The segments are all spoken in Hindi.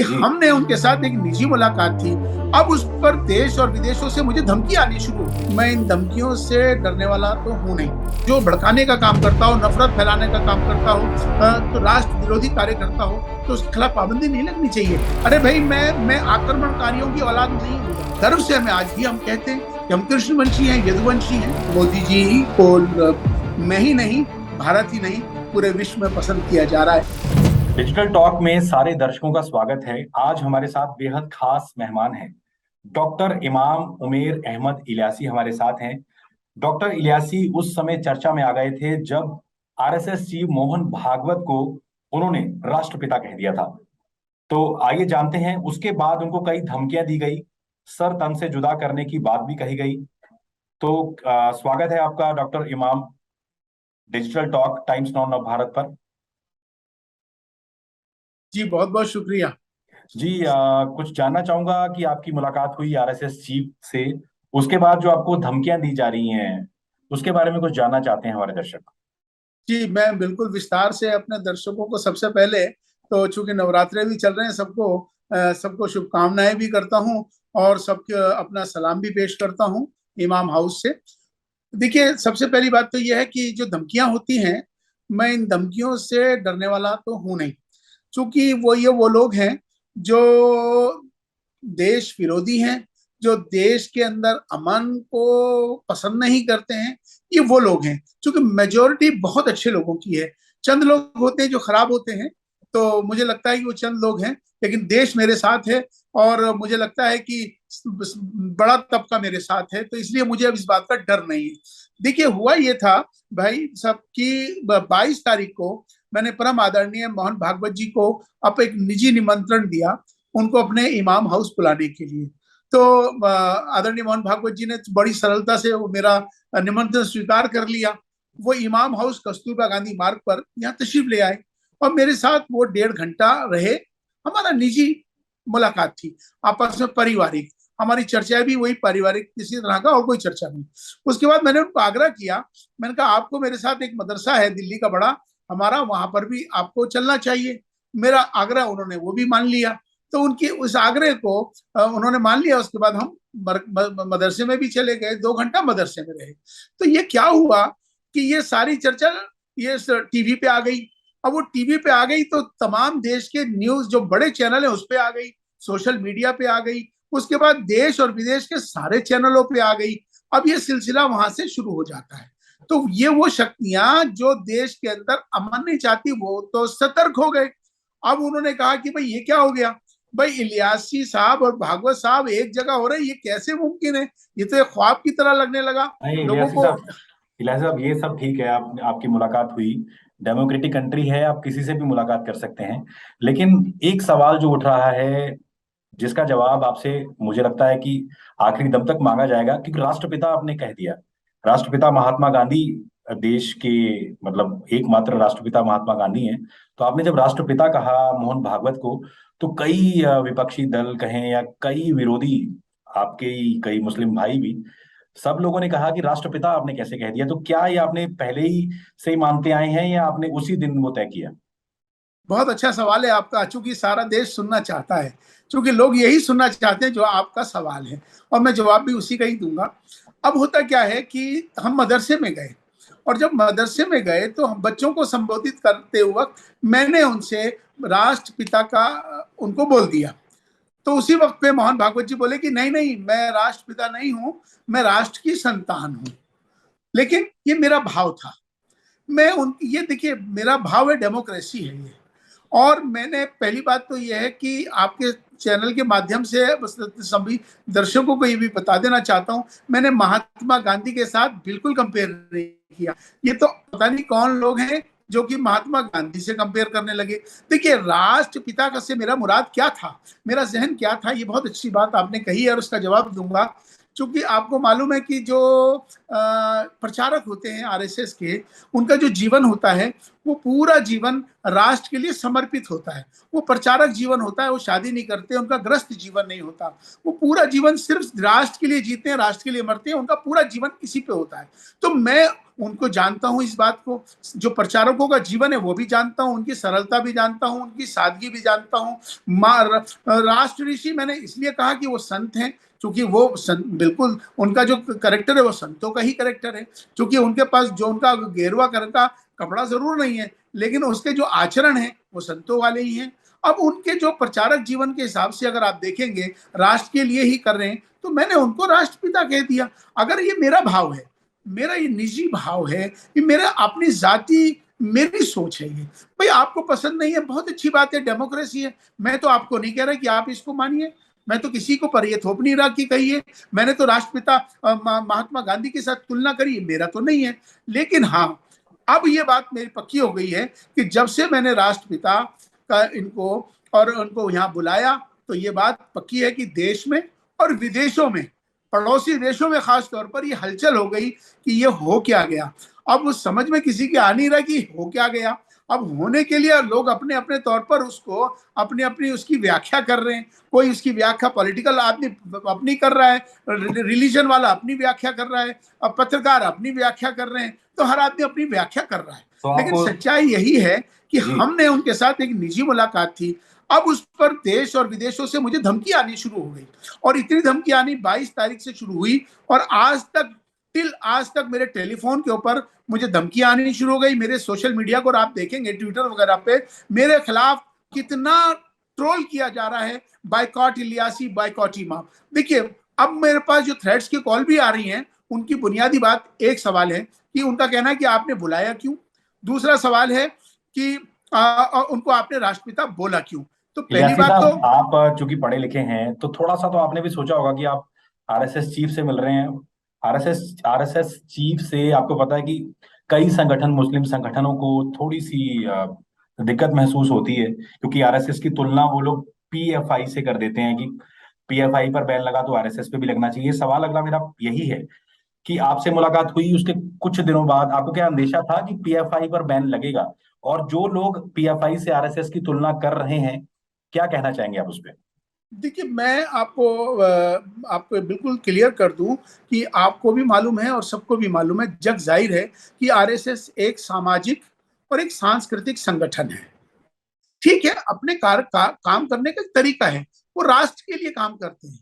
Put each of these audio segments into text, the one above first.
जी। हमने उनके साथ एक निजी मुलाकात थी। अब उस पर देश और विदेशों से मुझे धमकी आनी शुरू हो। मैं इन धमकियों से डरने वाला तो हूं नहीं। जो भड़काने का काम करता हो, नफरत फैलाने का काम करता हो, तो राष्ट्र विरोधी कार्य करता हो, तो उसके खिलाफ पाबंदी नहीं लगनी चाहिए। अरे भाई, मैं आक्रमणकारियों की औलाद नहीं हूँ। गर्व से हमें आज भी हम कहते हैं कि हम कृष्णवंशी हैं, यदुवंशी हैं। मोदी जी को मैं ही नहीं, भारत ही नहीं, पूरे विश्व में पसंद किया जा रहा है। डिजिटल टॉक में सारे दर्शकों का स्वागत है। आज हमारे साथ बेहद खास मेहमान हैं। डॉक्टर इमाम उमेर अहमद इलियासी हमारे साथ हैं। डॉक्टर इलियासी उस समय चर्चा में आ गए थे जब आरएसएस चीफ मोहन भागवत को उन्होंने राष्ट्रपिता कह दिया था। तो आइए जानते हैं, उसके बाद उनको कई धमकियां दी गई, सर तन से जुदा करने की बात भी कही गई। तो स्वागत है आपका डॉक्टर इमाम, डिजिटल टॉक टाइम्स नाउ नव भारत पर। जी, बहुत बहुत शुक्रिया। जी, कुछ जानना चाहूंगा कि आपकी मुलाकात हुई आरएसएस चीफ से, उसके बाद जो आपको धमकियां दी जा रही हैं उसके बारे में कुछ जानना चाहते हैं हमारे दर्शक। जी, मैं बिल्कुल विस्तार से अपने दर्शकों को, सबसे पहले तो चूंकि नवरात्रे भी चल रहे हैं, सबको शुभकामनाएं भी करता हूं और सबके अपना सलाम भी पेश करता हूं इमाम हाउस से। देखिए, सबसे पहली बात तो यह है कि जो धमकियां होती हैं, मैं इन धमकियों से डरने वाला तो हूं नहीं। चूंकि वो लोग हैं जो देश विरोधी हैं, जो देश के अंदर अमन को पसंद नहीं करते हैं, ये वो लोग हैं। क्योंकि मेजोरिटी बहुत अच्छे लोगों की है। चंद लोग होते हैं जो खराब होते हैं, तो मुझे लगता है कि वो चंद लोग हैं, लेकिन देश मेरे साथ है। और मुझे लगता है कि बड़ा तबका मेरे साथ है, तो इसलिए मुझे अब इस बात का डर नहीं है। देखिए, हुआ ये था भाई साहब की 22 तारीख को मैंने परम आदरणीय मोहन भागवत जी को अब एक निजी निमंत्रण दिया, उनको अपने इमाम हाउस बुलाने के लिए। तो आदरणीय मोहन भागवत जी ने बड़ी सरलता से वो मेरा निमंत्रण स्वीकार कर लिया। वो इमाम हाउस कस्तूरबा गांधी मार्ग पर यहाँ तशरीफ ले आए और मेरे साथ वो 1.5 घंटा रहे। हमारा निजी मुलाकात थी, आपस में पारिवारिक। हमारी चर्चाएं भी वही पारिवारिक किसी तरह का, और कोई चर्चा नहीं। उसके बाद मैंने उनको आग्रह किया, मैंने कहा आपको मेरे साथ एक मदरसा है दिल्ली का बड़ा हमारा, वहां पर भी आपको चलना चाहिए। मेरा आग्रह उन्होंने वो भी मान लिया। तो उनके उस आग्रह को उन्होंने मान लिया। उसके बाद हम मदरसे में भी चले गए, 2 घंटा मदरसे में रहे। तो ये क्या हुआ कि ये सारी चर्चा ये टीवी पे आ गई। अब वो टीवी पे आ गई तो तमाम देश के न्यूज जो बड़े चैनल है उस पे आ गई, सोशल मीडिया पे आ गई, उसके बाद देश और विदेश के सारे चैनलों पे आ गई। अब ये सिलसिला वहां से शुरू हो जाता है। तो ये वो शक्तियां जो देश के अंदर अमन नहीं चाहती, वो तो सतर्क हो गए। अब उन्होंने कहा कि भाई ये क्या हो गया, भाई इलियासी साहब और भागवत साहब एक जगह हो रहे, ये कैसे मुमकिन है, ये तो एक ख्वाब की तरह लगने लगा नहीं लोगों इलियासी को। साहब, इलियासी साहब ये सब ठीक है, आपकी मुलाकात हुई, डेमोक्रेटिक कंट्री है, आप किसी से भी मुलाकात कर सकते हैं। लेकिन एक सवाल जो उठ रहा है, जिसका जवाब आपसे मुझे लगता है कि आखिरी दम तक मांगा जाएगा, क्योंकि राष्ट्रपिता आपने कह दिया। राष्ट्रपिता महात्मा गांधी देश के, मतलब एकमात्र राष्ट्रपिता महात्मा गांधी हैं। तो आपने जब राष्ट्रपिता कहा मोहन भागवत को, तो कई विपक्षी दल कहें या कई विरोधी, आपके ही कई मुस्लिम भाई भी, सब लोगों ने कहा कि राष्ट्रपिता आपने कैसे कह दिया। तो क्या ये आपने पहले ही से ही मानते आए हैं या आपने उसी दिन वो तय किया? बहुत अच्छा सवाल है आपका, चूंकि सारा देश सुनना चाहता है, चूंकि लोग यही सुनना चाहते हैं जो आपका सवाल है, और मैं जवाब भी उसी का ही दूंगा। अब होता क्या है कि हम मदरसे में गए, और जब मदरसे में गए तो हम बच्चों को संबोधित करते वक्त मैंने उनसे राष्ट्रपिता का उनको बोल दिया। तो उसी वक्त पे मोहन भागवत जी बोले कि नहीं नहीं, मैं राष्ट्रपिता नहीं हूं, मैं राष्ट्र की संतान हूं। लेकिन ये मेरा भाव था। मैं उन ये देखिए, मेरा भाव है, डेमोक्रेसी है ये। और मैंने पहली बात तो यह है कि आपके चैनल के माध्यम से सभी दर्शकों को ये भी बता देना चाहता हूं, मैंने महात्मा गांधी के साथ बिल्कुल कंपेयर नहीं किया। ये तो पता नहीं कौन लोग हैं जो कि महात्मा गांधी से कंपेयर करने लगे। देखिए, राष्ट्रपिता का से मेरा मुराद क्या था, मेरा जहन क्या था, ये बहुत अच्छी बात आपने कही है और उसका जवाब दूंगा। चूंकि आपको मालूम है कि जो प्रचारक होते हैं आरएसएस के, उनका जो जीवन होता है वो पूरा जीवन राष्ट्र के लिए समर्पित होता है। वो प्रचारक जीवन होता है, वो शादी नहीं करते, उनका ग्रस्त जीवन नहीं होता, वो पूरा जीवन सिर्फ राष्ट्र के लिए जीते हैं, राष्ट्र के लिए मरते हैं, उनका पूरा जीवन इसी पे होता है। तो मैं उनको जानता हूं, इस बात को, जो प्रचारकों का जीवन है वो भी जानता हूं, उनकी सरलता भी जानता हूं, उनकी सादगी भी जानता हूं। राष्ट्र ऋषि मैंने इसलिए कहा कि वो संत हैं, क्योंकि वो बिल्कुल उनका जो करेक्टर है वो संतों का ही करेक्टर है। क्योंकि उनके पास जो उनका गेरुआ कलर का कपड़ा जरूर नहीं है, लेकिन उसके जो आचरण है वो संतों वाले ही हैं। अब उनके जो प्रचारक जीवन के हिसाब से अगर आप देखेंगे राष्ट्र के लिए ही कर रहे हैं, तो मैंने उनको राष्ट्रपिता कह दिया। अगर ये मेरा भाव है, मेरा ये निजी भाव है, ये मेरा अपनी जाति, मेरी सोच है, ये भाई आपको पसंद नहीं है, बहुत अच्छी बात है, डेमोक्रेसी है। मैं तो आपको नहीं कह रहा कि आप इसको मानिए, मैं तो किसी को पर ये थोप नहीं रहा कि कहिए। मैंने तो राष्ट्रपिता महात्मा गांधी के साथ तुलना करी, मेरा तो नहीं है। लेकिन हाँ, अब ये बात मेरी पक्की हो गई है कि जब से मैंने राष्ट्रपिता का इनको और उनको यहाँ बुलाया, तो ये बात पक्की है कि देश में और विदेशों में, पड़ोसी देशों में खास तौर पर ये हलचल हो गई कि ये हो क्या गया। अब उस समझ में किसी के आ नहीं रहा कि हो क्या गया। अब होने के लिए लोग अपने अपने तौर पर उसको अपनी अपनी उसकी व्याख्या कर रहे हैं। कोई उसकी व्याख्या पॉलिटिकल आदमी अपनी कर रहा है, रिलीजन वाला अपनी व्याख्या कर रहा है, अब पत्रकार अपनी व्याख्या कर रहे हैं, तो हर आदमी अपनी व्याख्या कर रहा है। तो लेकिन आप सच्चाई यही है कि जी हमने उनके साथ एक निजी मुलाकात थी। अब उस पर देश और विदेशों से मुझे धमकी आनी शुरू हो गई, और इतनी धमकी आनी 22 तारीख से शुरू हुई, और आज तक मेरे टेलीफोन के ऊपर मुझे धमकी आनी शुरू हो गई। मेरे सोशल मीडिया को आप देखेंगे, ट्विटर वगैरह पे मेरे खिलाफ कितना ट्रोल किया जा रहा है, बाइकॉट इलियासी, बाइकॉट इमाम। देखिए, अब मेरे पास जो थ्रेड्स की कॉल भी आ रही हैं, उनकी बुनियादी बात, एक सवाल है कि उनका कहना है कि आपने बुलाया क्यों, दूसरा सवाल है कि उनको आपने राष्ट्रपिता बोला क्यों। तो पहली इलियासी बात तो, साहब, आप चूंकि पढ़े लिखे हैं तो थोड़ा सा तो आपने भी सोचा होगा कि आप आरएसएस चीफ से मिल रहे हैं। आरएसएस चीफ से आपको पता है कि कई संगठन, मुस्लिम संगठनों को थोड़ी सी दिक्कत महसूस होती है, क्योंकि आरएसएस की तुलना वो लोग पीएफआई से कर देते हैं कि पीएफआई पर बैन लगा तो आरएसएस पे भी लगना चाहिए। सवाल अगला मेरा यही है कि आपसे मुलाकात हुई उसके कुछ दिनों बाद आपको क्या अंदेशा था कि पीएफआई पर बैन लगेगा? और जो लोग पीएफआई से आरएसएस की तुलना कर रहे हैं, क्या कहना चाहेंगे आप उस पर? देखिए, मैं आपको बिल्कुल क्लियर कर दूं कि आपको भी मालूम है और सबको भी मालूम है, जग जाहिर है कि आरएसएस एक सामाजिक और एक सांस्कृतिक संगठन है। ठीक है, अपने काम करने का तरीका है, वो राष्ट्र के लिए काम करते हैं।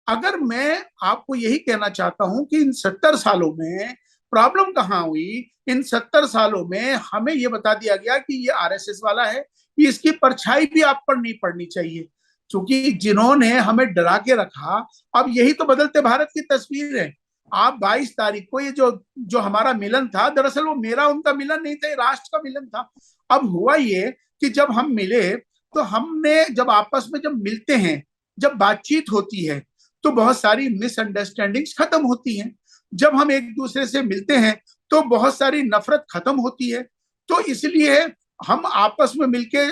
अगर मैं आपको यही कहना चाहता हूं कि इन 70 सालों में प्रॉब्लम कहां हुई, इन 70 सालों में हमें यह बता दिया गया कि ये आरएसएस वाला है, कि इसकी परछाई भी आप पर नहीं पड़नी चाहिए, क्योंकि जिन्होंने हमें डरा के रखा, अब यही तो बदलते भारत की तस्वीर है। आप 22 तारीख को ये जो जो हमारा मिलन था, दरअसल वो मेरा उनका मिलन नहीं था, ये राष्ट्र का मिलन था। अब हुआ ये कि जब हम मिले, तो हमने जब आपस में जब मिलते हैं, जब बातचीत होती है, तो बहुत सारी मिसअंडरस्टैंडिंग्स खत्म होती हैं। जब हम एक दूसरे से मिलते हैं, तो बहुत सारी नफरत खत्म होती है। तो इसलिए हम आपस में मिलके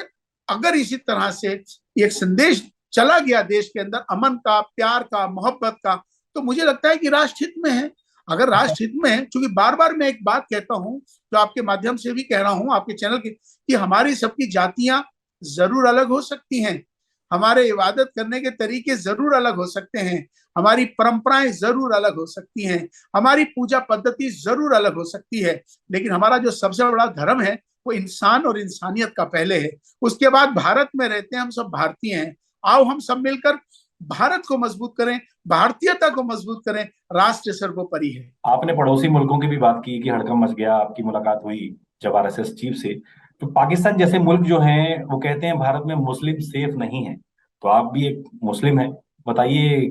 अगर इसी तरह से एक संदेश चला गया देश के अंदर, अमन का, प्यार का, मोहब्बत का, तो मुझे लगता है कि राष्ट्र हित में है। अगर राष्ट्र हित में है, क्योंकि बार बार मैं एक बात कहता हूं, जो आपके माध्यम से भी कह रहा हूं, आपके चैनल की, कि हमारी सबकी जातियां जरूर अलग हो सकती हैं, हमारे इबादत करने के तरीके जरूर अलग हो सकते हैं, हमारी परंपराएं जरूर अलग हो सकती हैं, हमारी पूजा पद्धति जरूर अलग हो सकती है, लेकिन हमारा जो सबसे बड़ा धर्म है वो इंसान और इंसानियत का पहले है। उसके बाद भारत में रहते हैं, हम सब भारतीय हैं। आओ हम सब मिलकर भारत को मजबूत करें, भारतीयता को मजबूत करें, राष्ट्र सर्वोपरि है। आपने पड़ोसी मुल्कों की भी बात की कि हड़कंप मच गया, आपकी मुलाकात हुई जब आरएसएस चीफ से। तो पाकिस्तान जैसे मुल्क जो हैं वो कहते हैं भारत में मुस्लिम सेफ नहीं है। तो आप भी एक मुस्लिम हैं, बताइए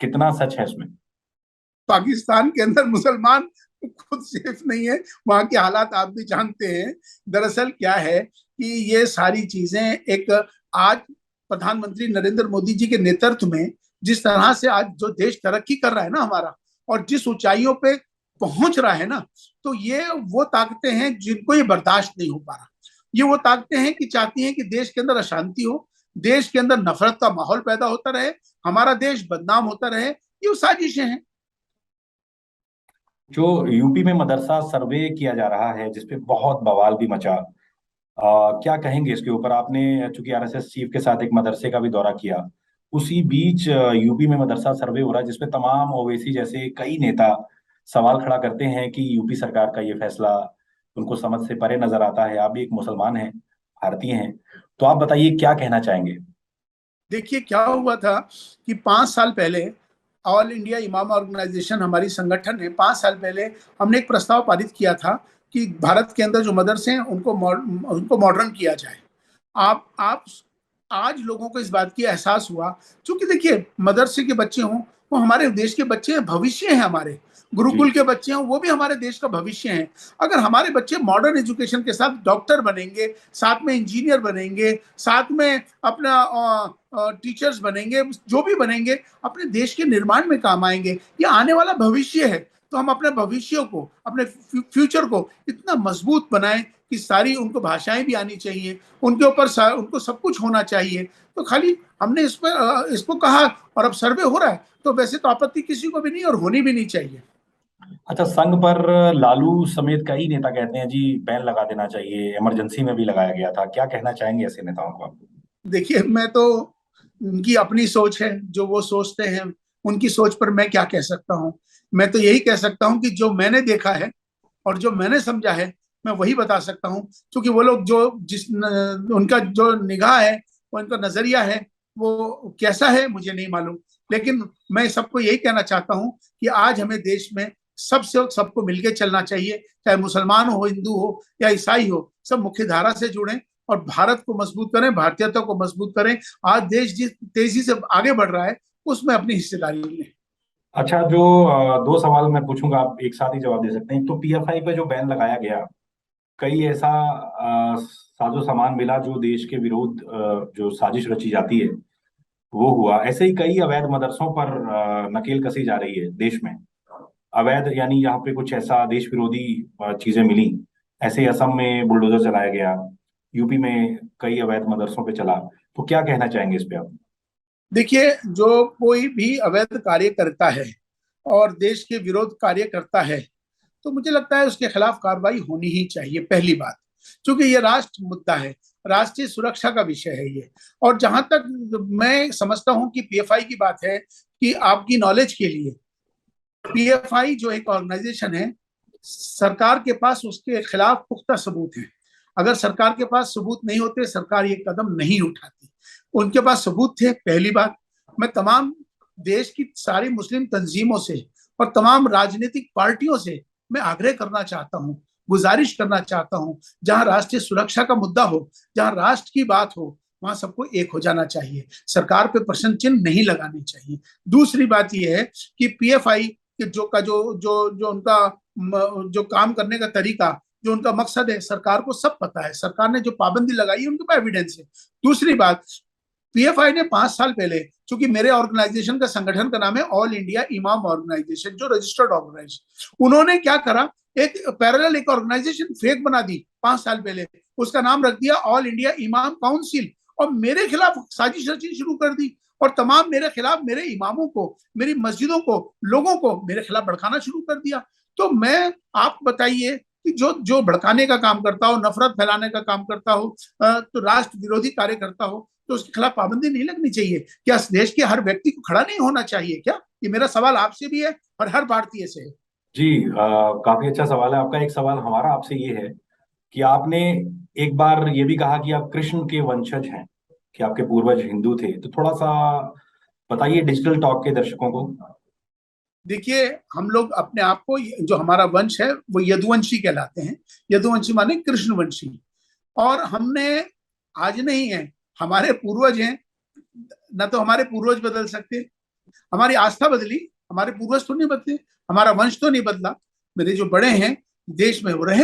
कितना सच है इसमें? पाकिस्तान के अंदर मुसलमान खुद सेफ नहीं है, वहां के हालात आप भी जानते हैं। दरअसल क्या है कि ये सारी चीजें एक, आज प्रधानमंत्री नरेंद्र मोदी जी के नेतृत्व में जिस तरह से आज जो देश तरक्की कर रहा है ना हमारा, और जिस ऊंचाइयों पे पहुंच रहा है ना, तो ये वो ताकतें हैं जिनको ये बर्दाश्त नहीं हो पा रहा। ये वो ताकतें हैं कि चाहती हैं कि देश के अंदर अशांति हो, देश के अंदर नफरत का माहौल पैदा होता रहे, हमारा देश बदनाम होता रहे। ये वो साजिशें हैं। जो यूपी में मदरसा सर्वे किया जा रहा है जिसपे बहुत बवाल भी मचा, क्या कहेंगे इसके ऊपर? आपने चूंकि आरएसएस चीफ के साथ एक मदरसे का भी दौरा किया, उसी बीच यूपी में मदरसा सर्वे हो रहा है जिसपे तमाम ओवैसी जैसे कई नेता सवाल खड़ा करते हैं कि यूपी सरकार का ये फैसला उनको समझ से परे नजर आता है। आप भी एक मुसलमान हैं, भारतीय हैं, तो आप बताइए क्या कहना चाहेंगे? देखिए क्या हुआ था कि 5 साल पहले ऑल इंडिया इमाम ऑर्गेनाइजेशन, हमारी संगठन ने 5 साल पहले हमने एक प्रस्ताव पारित किया था कि भारत के अंदर जो मदरसे हैं उनको मॉडर्न किया जाए। आप आज लोगों को इस बात की एहसास हुआ, क्योंकि देखिए मदरसे के बच्चे हों, वो हमारे देश के बच्चे हैं, भविष्य हैं हमारे। जी। गुरुकुल के बच्चे हों, वो भी हमारे देश का भविष्य हैं। अगर हमारे बच्चे मॉडर्न एजुकेशन के साथ डॉक्टर बनेंगे, साथ में इंजीनियर बनेंगे, साथ में अपना टीचर्स बनेंगे, जो भी बनेंगे अपने देश के निर्माण में काम आएंगे। ये आने वाला भविष्य है। तो हम अपने भविष्य को, अपने फ्यूचर को इतना मजबूत बनाएं कि सारी उनको भाषाएं भी आनी चाहिए, उनके ऊपर उनको सब कुछ होना चाहिए। तो खाली हमने इस पर इसको कहा और अब सर्वे हो रहा है, तो वैसे तो आपत्ति किसी को भी नहीं और होनी भी नहीं चाहिए। अच्छा, संघ पर लालू समेत कई नेता कहते हैं जी बैन लगा देना चाहिए, इमरजेंसी में भी लगाया गया था। क्या कहना चाहेंगे ऐसे नेताओं को आप? देखिए मैं तो, उनकी अपनी सोच है, जो वो सोचते हैं, उनकी सोच पर मैं क्या कह सकता हूँ। मैं तो यही कह सकता हूँ कि जो मैंने देखा है और जो मैंने समझा है, मैं वही बता सकता हूँ। क्योंकि वो लोग जो उनका जो निगाह है, वो उनका नजरिया है, वो कैसा है मुझे नहीं मालूम। लेकिन मैं सबको यही कहना चाहता हूँ कि आज हमें देश में सबसे सबको मिलकर चलना चाहिए, चाहे मुसलमान हो, हिंदू हो या ईसाई हो, सब मुख्य धारा से जुड़ें और भारत को मजबूत करें, भारतीयता को मजबूत करें। आज देश जिस तेजी से आगे बढ़ रहा है, उसमें अपनी हिस्सेदारी लें। अच्छा, जो दो सवाल मैं पूछूंगा, आप एक साथ ही जवाब दे सकते हैं। तो पीएफआई पे जो बैन लगाया गया, कई ऐसा साजो सामान मिला जो देश के विरोध जो साजिश रची जाती है वो हुआ। ऐसे ही कई अवैध मदरसों पर नकेल कसी जा रही है देश में। अवैध यानी यहाँ पे कुछ ऐसा देश विरोधी चीजें मिली। ऐसे ही असम में बुलडोजर चलाया गया, यूपी में कई अवैध मदरसों पे चला। तो क्या कहना चाहेंगे इस पे आप? देखिए, जो कोई भी अवैध कार्य करता है और देश के विरोध कार्य करता है, तो मुझे लगता है उसके खिलाफ कार्रवाई होनी ही चाहिए, पहली बात। क्योंकि ये राष्ट्र मुद्दा है, राष्ट्रीय सुरक्षा का विषय है ये। और जहां तक मैं समझता हूं कि पीएफआई की बात है, कि आपकी नॉलेज के लिए, पीएफआई जो एक ऑर्गेनाइजेशन है, सरकार के पास उसके खिलाफ पुख्ता सबूत है। अगर सरकार के पास सबूत नहीं होते, सरकार ये कदम नहीं उठाती। उनके पास सबूत थे, पहली बात। मैं तमाम देश की सारी मुस्लिम तंजीमों से और तमाम राजनीतिक पार्टियों से मैं आग्रह करना चाहता हूं, गुजारिश करना चाहता हूं, जहां राष्ट्रीय सुरक्षा का मुद्दा हो, जहां राष्ट्र की बात हो, वहां सबको एक हो जाना चाहिए। सरकार पे प्रश्न चिन्ह नहीं लगाने चाहिए। दूसरी बात यह है कि पीएफआई कि जो उनका जो काम करने का तरीका, जो उनका मकसद है, सरकार को सब पता है। सरकार ने जो पाबंदी लगाई है, उनके पास एविडेंस है। दूसरी बात, पीएफआई ने 5 साल पहले, चूंकि मेरे ऑर्गेनाइजेशन का संगठन का नाम है ऑल इंडिया इमाम ऑर्गेनाइजेशन, जो रजिस्टर्ड ऑर्गेनाइजेशन, उन्होंने क्या करा, एक पैरेलल एक ऑर्गेनाइजेशन फेक बना दी 5 साल पहले। उसका नाम रख दिया ऑल इंडिया इमाम काउंसिल, और मेरे खिलाफ साजिश रचनी शुरू कर दी। और तमाम मेरे खिलाफ, मेरे इमामों को, मेरी मस्जिदों को, लोगों को मेरे खिलाफ भड़काना शुरू कर दिया। तो मैं, आप बताइए कि जो जो भड़काने का काम करता हो, नफरत फैलाने का काम करता हो, तो राष्ट्र विरोधी कार्य करता हो, तो उसके खिलाफ पाबंदी नहीं लगनी चाहिए क्या? देश के हर व्यक्ति को खड़ा नहीं होना चाहिए क्या? ये मेरा सवाल आपसे भी है और हर भारतीय से है। जी, काफी अच्छा सवाल है आपका। एक सवाल हमारा आपसे ये है कि आपने एक बार ये भी कहा कि आप कृष्ण के वंशज हैं, कि आपके पूर्वज हिंदू थे। तो थोड़ा सा बताइए डिजिटल टॉक के दर्शकों को। देखिए, हम लोग अपने आप को, जो हमारा वंश है, वो यदुवंशी कहलाते हैं। यदुवंशी माने कृष्णवंशी। और हमने आज नहीं है, हमारे पूर्वज हैं। न तो हमारे पूर्वज बदल सकते, हमारी आस्था बदली, हमारे पूर्वज तो नहीं बदले, हमारा वंश तो नहीं बदला। मेरे जो बड़े हैं देश में वो रहे।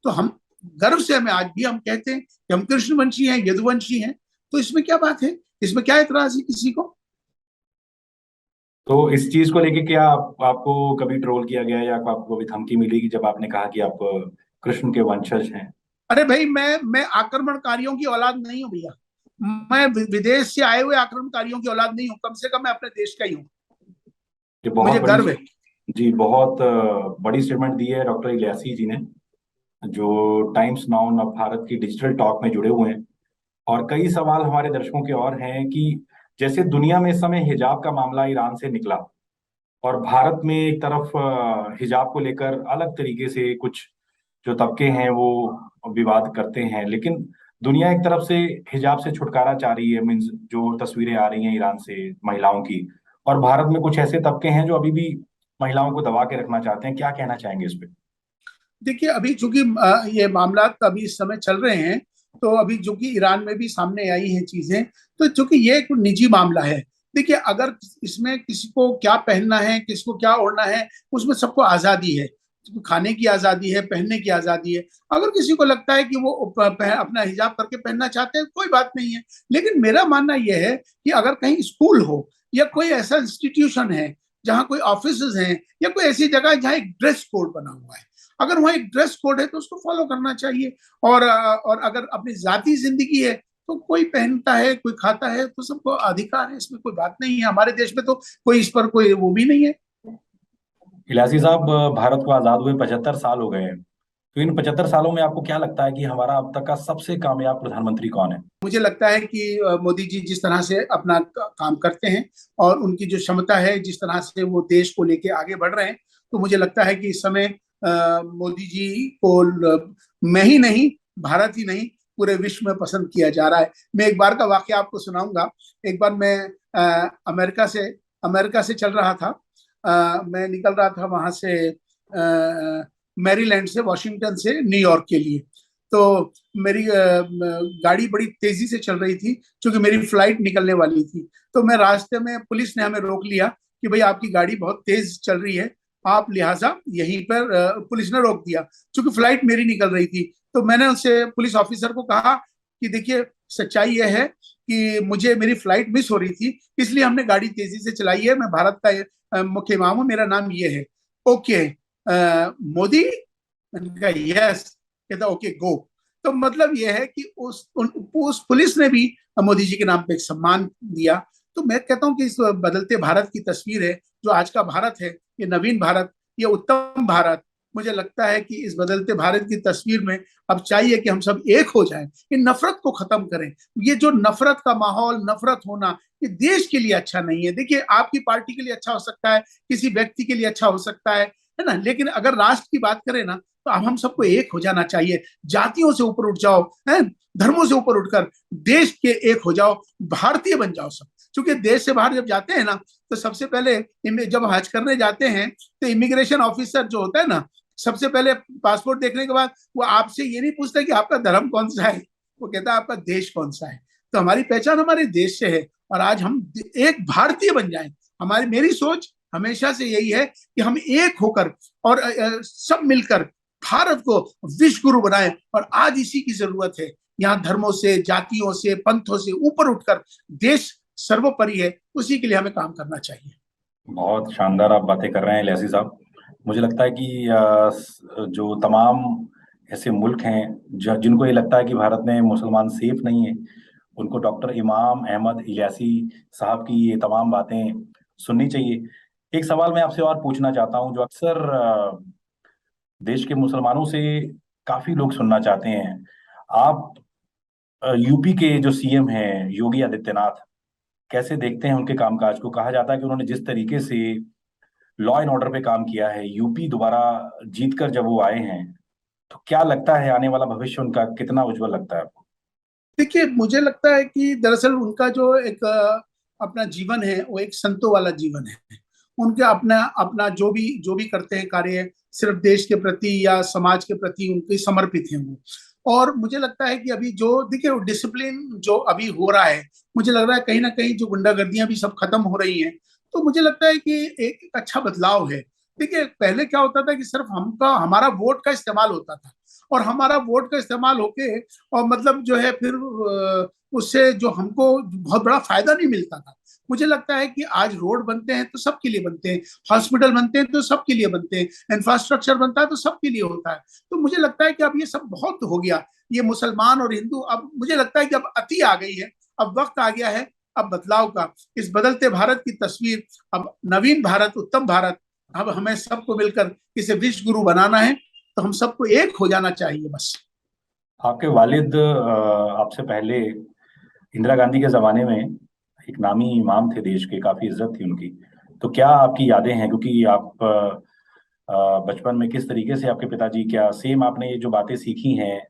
तो हम गर्व से, हमें आज भी हम कहते हैं कि हम कृष्णवंशी हैं, यदुवंशी हैं। तो इसमें क्या बात है? इसमें क्या एतराज है किसी को? तो इस चीज को लेके क्या आपको कभी ट्रोल किया गया या आपको कभी धमकी मिली कि जब आपने कहा कि आप कृष्ण के वंशज हैं? अरे भाई, मैं आक्रमणकारियों की औलाद नहीं हूं भैया। मैं विदेश से आए हुए आक्रमणकारियों की औलाद नहीं हूं। कम से कम मैं अपने देश का ही हूं। ये बहुत मुझे बड़ी गर्व है। जी, बहुत बड़ी स्टेटमेंट दी है डॉक्टर इलियासी जी ने, जो टाइम्स नाउ नव भारत की डिजिटल टॉक में जुड़े हुए हैं। और कई सवाल हमारे दर्शकों के और हैं कि जैसे दुनिया में इस समय हिजाब का मामला ईरान से निकला, और भारत में एक तरफ हिजाब को लेकर अलग तरीके से कुछ जो तबके हैं वो विवाद करते हैं, लेकिन दुनिया एक तरफ से हिजाब से छुटकारा चाह रही है। मीन्स जो तस्वीरें आ रही हैं ईरान से महिलाओं की, और भारत में कुछ ऐसे तबके हैं जो अभी भी महिलाओं को दबा के रखना चाहते हैं। क्या कहना चाहेंगे इस पे? देखिए, अभी चूंकि ये मामला अभी इस समय चल रहे हैं, तो अभी जो कि ईरान में भी सामने आई हैं चीजें, तो चूंकि ये एक निजी मामला है। देखिए, अगर इसमें किसी को क्या पहनना है, किसको क्या ओढ़ना है, उसमें सबको आजादी है। खाने की आजादी है, पहनने की आजादी है। अगर किसी को लगता है कि वो अपना हिजाब करके पहनना चाहते हैं, कोई बात नहीं है। लेकिन मेरा मानना यह है कि अगर कहीं स्कूल हो या कोई ऐसा इंस्टीट्यूशन है जहाँ कोई ऑफिस हैं या कोई ऐसी जगह है जहाँ एक ड्रेस कोड बना हुआ है, अगर वहाँ एक ड्रेस कोड है तो उसको फॉलो करना चाहिए। और अगर अपनी जाती जिंदगी है तो कोई पहनता है, कोई खाता है, तो सबको अधिकार है, इसमें कोई बात नहीं है। हमारे देश में तो कोई इस पर कोई वो भी नहीं है। इलासी साहब, भारत को आजाद हुए 75 साल हो गए हैं। तो इन 75 सालों में आपको क्या लगता है कि हमारा अब तक का सबसे कामयाब प्रधानमंत्री कौन है? मुझे लगता है कि मोदी जी जिस तरह से अपना काम करते हैं और उनकी जो क्षमता है, जिस तरह से वो देश को लेके आगे बढ़ रहे हैं, तो मुझे लगता है कि इस समय मोदी जी को मैं ही नहीं, भारत ही नहीं, पूरे विश्व में पसंद किया जा रहा है। मैं एक बार का वाकया आपको सुनाऊंगा। एक बार मैं अमेरिका से चल रहा था। मैं निकल रहा था वहां से, मैरीलैंड से, वॉशिंगटन से न्यूयॉर्क के लिए। तो मेरी गाड़ी बड़ी तेजी से चल रही थी, क्योंकि मेरी फ्लाइट निकलने वाली थी। तो मैं रास्ते में, पुलिस ने हमें रोक लिया कि भाई आपकी गाड़ी बहुत तेज चल रही है, आप लिहाजा यहीं पर, पुलिस ने रोक दिया, क्योंकि फ्लाइट मेरी निकल रही थी। तो मैंने उससे, पुलिस ऑफिसर को कहा कि देखिए, सच्चाई यह है कि मुझे, मेरी फ्लाइट मिस हो रही थी, इसलिए हमने गाड़ी तेजी से चलाई है। मैं भारत का मुख्य इमाम हूँ, मेरा नाम ये है। ओके, मोदी? मैंने कहा यस। कहता ओके गो। तो मतलब यह है कि उस पुलिस ने भी मोदी जी के नाम पे एक सम्मान दिया। तो मैं कहता हूं कि इस बदलते भारत की तस्वीर है, जो आज का भारत है, ये नवीन भारत, ये उत्तम भारत। मुझे लगता है कि इस बदलते भारत की तस्वीर में अब चाहिए कि हम सब एक हो जाएं, इन नफरत को खत्म करें। ये जो नफरत का माहौल, नफरत होना, ये देश के लिए अच्छा नहीं है। देखिए, आपकी पार्टी के लिए अच्छा हो सकता है, किसी व्यक्ति के लिए अच्छा हो सकता है ना, लेकिन अगर राष्ट्र की बात करें ना, तो अब हम सबको एक हो जाना चाहिए। जातियों से ऊपर उठ जाओ, है, धर्मों से ऊपर उठकर देश के एक हो जाओ, भारतीय बन जाओ सब। क्योंकि देश से बाहर जब जाते हैं ना, तो सबसे पहले जब हज करने जाते हैं, तो इमिग्रेशन ऑफिसर जो होता है ना, सबसे पहले पासपोर्ट देखने के बाद वो आपसे ये नहीं पूछता कि आपका धर्म कौन सा है, वो कहता है आपका देश कौन सा है। तो हमारी पहचान हमारे देश से है, और आज हम एक भारतीय बन जाएं। हमारी, मेरी सोच हमेशा से यही है कि हम एक होकर और सब मिलकर भारत को विश्व गुरु बनाए। और आज इसी की जरूरत है। यहाँ धर्मों से, जातियों से, पंथों से ऊपर उठकर देश सर्वोपरि है, उसी के लिए हमें काम करना चाहिए। बहुत शानदार आप बातें कर रहे हैं इलासी साहब। मुझे लगता है कि जो तमाम ऐसे मुल्क हैं जिनको ये लगता है कि भारत में मुसलमान सेफ नहीं है, उनको डॉक्टर इमाम अहमद इलियासी साहब की ये तमाम बातें सुननी चाहिए। एक सवाल मैं आपसे और पूछना चाहता हूँ, जो अक्सर देश के मुसलमानों से काफी लोग सुनना चाहते हैं। आप यूपी के जो सीएम हैं योगी आदित्यनाथ, कैसे देखते हैं उनके कामकाज को? कहा जाता है कि उन्होंने जिस तरीके से लॉ एंड ऑर्डर पे काम किया है, यूपी दोबारा जीत कर जब वो आए हैं, तो क्या लगता है आने वाला भविष्य उनका कितना उज्जवल लगता है आपको? देखिए, मुझे लगता है कि दरअसल उनका जो एक अपना जीवन है, वो एक संतों वाला जीवन है। उनके अपना अपना जो भी करते हैं कार्य, सिर्फ देश के प्रति या समाज के प्रति उनके समर्पित हैं वो। और मुझे लगता है कि अभी जो, देखिए, डिसिप्लिन जो अभी हो रहा है, मुझे लग रहा है कहीं ना कहीं जो गुंडागर्दियां भी सब खत्म हो रही हैं। तो मुझे लगता है कि एक अच्छा बदलाव है। देखिए, पहले क्या होता था कि सिर्फ हमका, हमारा वोट का इस्तेमाल होता था, और हमारा वोट का इस्तेमाल होके, और मतलब जो है फिर उससे जो हमको बहुत बड़ा फायदा नहीं मिलता था। मुझे लगता है कि आज रोड बनते हैं तो सबके लिए बनते हैं, हॉस्पिटल बनते हैं तो सबके लिए बनते हैं, इंफ्रास्ट्रक्चर बनता है तो सबके लिए होता है। तो मुझे लगता है कि अब ये सब बहुत हो गया। ये मुसलमान और हिंदू, अब मुझे लगता है कि अब अति आ गई है। अब वक्त आ गया है अब बदलाव का। इस बदलते भारत की तस्वीर, अब नवीन भारत, उत्तम भारत, अब हमें सबको मिलकर इसे विश्व गुरु बनाना है, तो हम सबको एक हो जाना चाहिए बस। आपके वालिद आपसे पहले इंदिरा गांधी के जमाने में एक नामी इमाम थे देश के, काफी इज्जत थी उनकी। तो क्या आपकी यादें हैं, क्योंकि आप बचपन में किस तरीके से आपके पिताजी, क्या सेम आपने ये जो बातें सीखी हैं,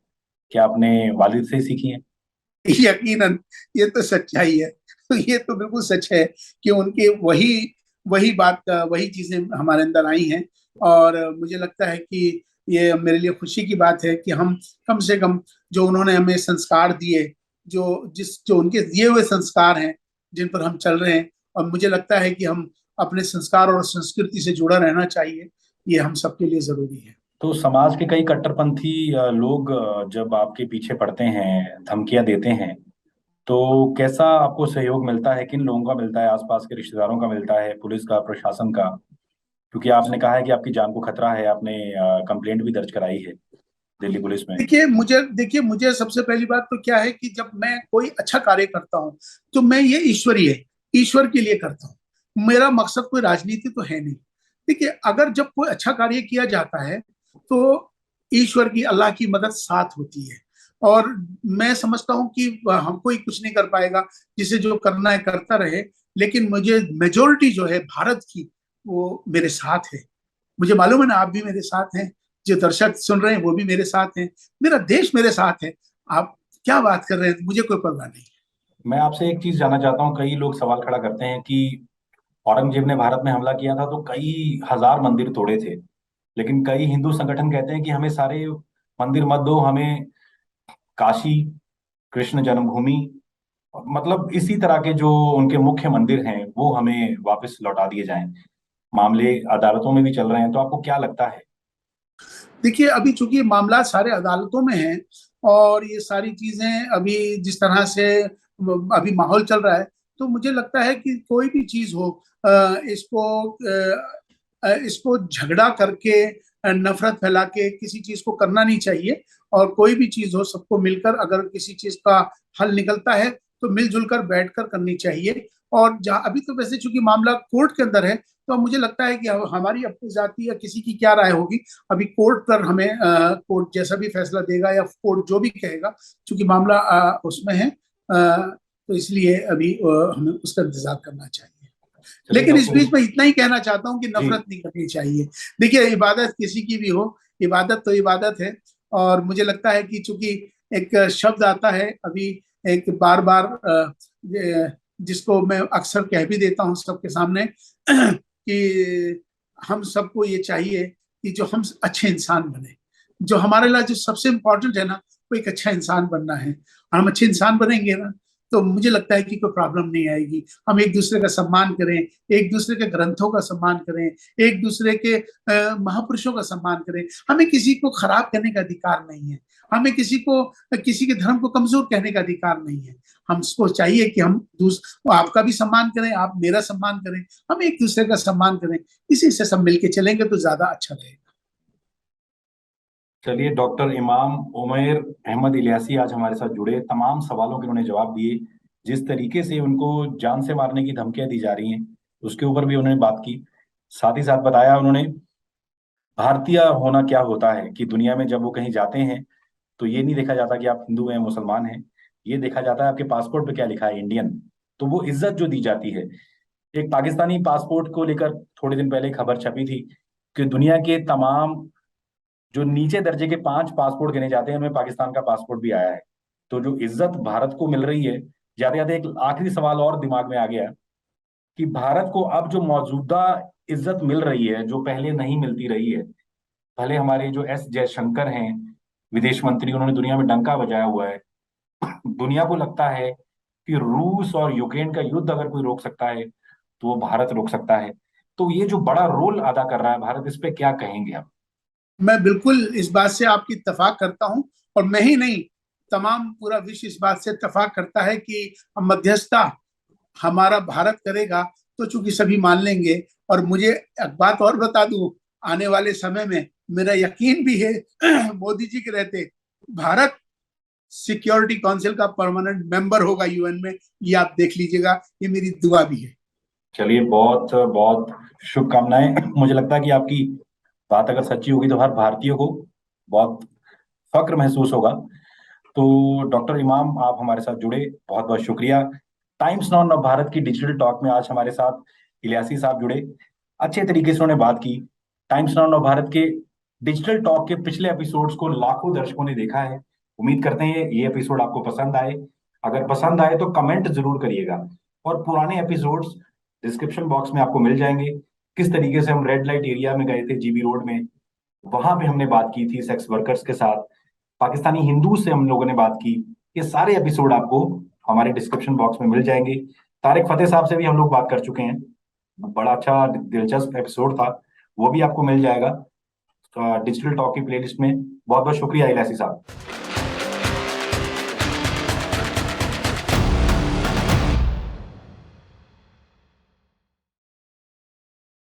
क्या आपने वालिद से ही सीखी हैं? यकीनन ये तो सच्चाई है। तो ये तो बिल्कुल सच है कि उनके वही वही बात वही चीजें हमारे अंदर आई हैं। और मुझे लगता है कि ये मेरे लिए खुशी की बात है कि हम कम से कम जो उन्होंने हमें संस्कार दिए, जो उनके दिए हुए संस्कार हैं, जिन पर हम चल रहे हैं, और मुझे लगता है कि हम अपने संस्कार और संस्कृति से जुड़ा रहना चाहिए। ये हम सबके लिए जरूरी है। तो समाज के कई कट्टरपंथी लोग जब आपके पीछे पड़ते हैं, धमकियां देते हैं, तो कैसा आपको सहयोग मिलता है? किन लोगों का मिलता है? आसपास के रिश्तेदारों का मिलता है, पुलिस का, प्रशासन का? क्योंकि आपने कहा है कि आपकी जान को खतरा है, आपने कंप्लेंट भी दर्ज कराई है दिल्ली पुलिस में। देखिए मुझे सबसे पहली बात तो क्या है कि जब मैं कोई अच्छा कार्य करता हूँ, तो मैं ये ईश्वरीय ईश्वर के लिए करता हूँ। मेरा मकसद कोई राजनीति तो है नहीं। देखिए, अगर जब कोई अच्छा कार्य किया जाता है, तो ईश्वर की, अल्लाह की मदद साथ होती है। और मैं समझता हूँ कि हम कोई कुछ नहीं कर पाएगा, जिसे जो करना है करता रहे। लेकिन मुझे मेजोरिटी जो है भारत की, वो मेरे साथ है। मुझे मालूम है ना, आप भी मेरे साथ हैं, जो दर्शक सुन रहे हैं वो भी मेरे साथ हैं, मेरा देश मेरे साथ है। आप क्या बात कर रहे हैं, मुझे कोई परवाह नहीं। मैं आपसे एक चीज जानना चाहता हूँ। कई लोग सवाल खड़ा करते हैं कि औरंगजेब ने भारत में हमला किया था तो कई हजार मंदिर तोड़े थे, लेकिन कई हिंदू संगठन कहते हैं कि हमें सारे मंदिर मत दो, हमें काशी, कृष्ण जन्मभूमि, मतलब इसी तरह के जो उनके मुख्य मंदिर हैं वो हमें वापस लौटा दिए जाएं। मामले अदालतों में भी चल रहे हैं, तो आपको क्या लगता है? देखिए, अभी चूंकि मामला सारे अदालतों में है, और ये सारी चीजें अभी जिस तरह से अभी माहौल चल रहा है, तो मुझे लगता है कि कोई भी चीज हो, इसको झगड़ा करके, नफरत फैला के किसी चीज को करना नहीं चाहिए। और कोई भी चीज हो, सबको मिलकर अगर किसी चीज का हल निकलता है, तो मिलजुल कर बैठकर करनी चाहिए। और जहाँ अभी तो वैसे चूंकि मामला कोर्ट के अंदर है, तो मुझे लगता है कि हमारी अपनी जाति या किसी की क्या राय होगी, अभी कोर्ट पर हमें, कोर्ट जैसा भी फैसला देगा या कोर्ट जो भी कहेगा, चूंकि मामला उसमें है, तो इसलिए अभी हमें उसका इंतजार करना चाहिए। चलिए लेकिन इस डॉक्टर। बीच में इतना ही कहना चाहता हूँ कि जी। नफरत नहीं करनी चाहिए। देखिए, इबादत किसी की भी हो, इबादत तो इबादत है। और मुझे लगता है कि चूंकि एक शब्द आता है अभी, एक बार बार, जिसको मैं अक्सर कह भी देता हूँ सबके सामने, कि हम सबको ये चाहिए कि जो हम अच्छे इंसान बने। जो हमारे लिए जो सबसे इम्पोर्टेंट है ना, वो एक अच्छा इंसान बनना है। और हम अच्छे इंसान बनेंगे ना, तो मुझे लगता है कि कोई प्रॉब्लम नहीं आएगी। हम एक दूसरे का सम्मान करें, एक दूसरे के ग्रंथों का सम्मान करें, एक दूसरे के महापुरुषों का सम्मान करें। हमें किसी को खराब कहने का अधिकार नहीं है। हमें किसी के धर्म को कमजोर कहने का अधिकार नहीं है। हमको चाहिए कि आपका भी सम्मान करें, आप मेरा सम्मान करें, हम एक दूसरे का सम्मान करें। इसी से सब मिलके चलेंगे तो ज्यादा अच्छा रहेगा। चलिए, डॉक्टर इमाम उमैर अहमद इलियासी आज हमारे साथ जुड़े, तमाम सवालों के उन्होंने जवाब दिए। जिस तरीके से उनको जान से मारने की धमकियां दी जा रही हैं, उसके ऊपर भी उन्होंने बात की। साथ ही साथ बताया उन्होंने भारतीय होना क्या होता है, कि दुनिया में जब वो कहीं जाते हैं तो ये नहीं देखा जाता कि आप हिंदू हैं, मुसलमान हैं। ये देखा जाता है आपके पासपोर्ट पे क्या लिखा है, इंडियन। तो वो इज्जत जो दी जाती है। एक पाकिस्तानी पासपोर्ट को लेकर थोड़े दिन पहले खबर छपी थी कि दुनिया के तमाम जो नीचे दर्जे के 5 पासपोर्ट गिने जाते हैं, उनमें पाकिस्तान का पासपोर्ट भी आया है। तो जो इज्जत भारत को मिल रही है, जाते जाते एक आखिरी सवाल और दिमाग में आ गया कि भारत को अब जो मौजूदा इज्जत मिल रही है, जो पहले नहीं मिलती रही है। भले हमारे जो एस जयशंकर हैं, विदेश मंत्री, उन्होंने दुनिया में डंका बजाया हुआ है। दुनिया को लगता है कि रूस और यूक्रेन का युद्ध अगर कोई रोक सकता है, तो वो भारत रोक सकता है। तो ये जो बड़ा रोल अदा कर रहा है भारत, इस पे क्या कहेंगे आप? मैं बिल्कुल इस बात से आपकी इत्तेफाक करता हूं। और मैं ही नहीं, तमाम पूरा विश्व इस बात से इत्तेफाक करता है कि मध्यस्थता हमारा भारत करेगा, तो चूंकि सभी मान लेंगे। और मुझे एक बात और बता दूं, आने वाले समय में मेरा यकीन भी है, मोदी जी के रहते भारत सिक्योरिटी काउंसिल का परमानेंट मेंबर होगा यूएन में। ये आप देख लीजिएगा, ये मेरी दुआ भी है। चलिए, बहुत बहुत शुभकामनाएं। मुझे लगता है कि आपकी बात अगर सच्ची होगी तो हर भारतीय को बहुत फक्र महसूस होगा। तो डॉक्टर इमाम, आप हमारे साथ जुड़े, बहुत बहुत शुक्रिया। टाइम्स नाउ नव भारत की डिजिटल टॉक में आज हमारे साथ इलियासी साहब जुड़े, अच्छे तरीके से उन्होंने बात की। टाइम्स नाउ नव भारत के डिजिटल टॉक के पिछले एपिसोड्स को लाखों दर्शकों ने देखा है। उम्मीद करते हैं ये एपिसोड आपको पसंद आए। अगर पसंद आए तो कमेंट जरूर करिएगा। और पुराने एपिसोड्स डिस्क्रिप्शन बॉक्स में आपको मिल जाएंगे। किस तरीके से हम रेड लाइट एरिया में गए थे, जीबी रोड में, वहां पे हमने बात की थी सेक्स वर्कर्स के साथ, पाकिस्तानी हिंदू से हम लोगों ने बात की। ये सारे एपिसोड आपको हमारे डिस्क्रिप्शन बॉक्स में मिल जाएंगे। तारिक फतेह साहब से भी हम लोग बात कर चुके हैं, बड़ा अच्छा दिलचस्प एपिसोड था, वो भी आपको मिल जाएगा डिजिटल टॉक की प्लेलिस्ट में। बहुत बहुत शुक्रिया इलासी साहब।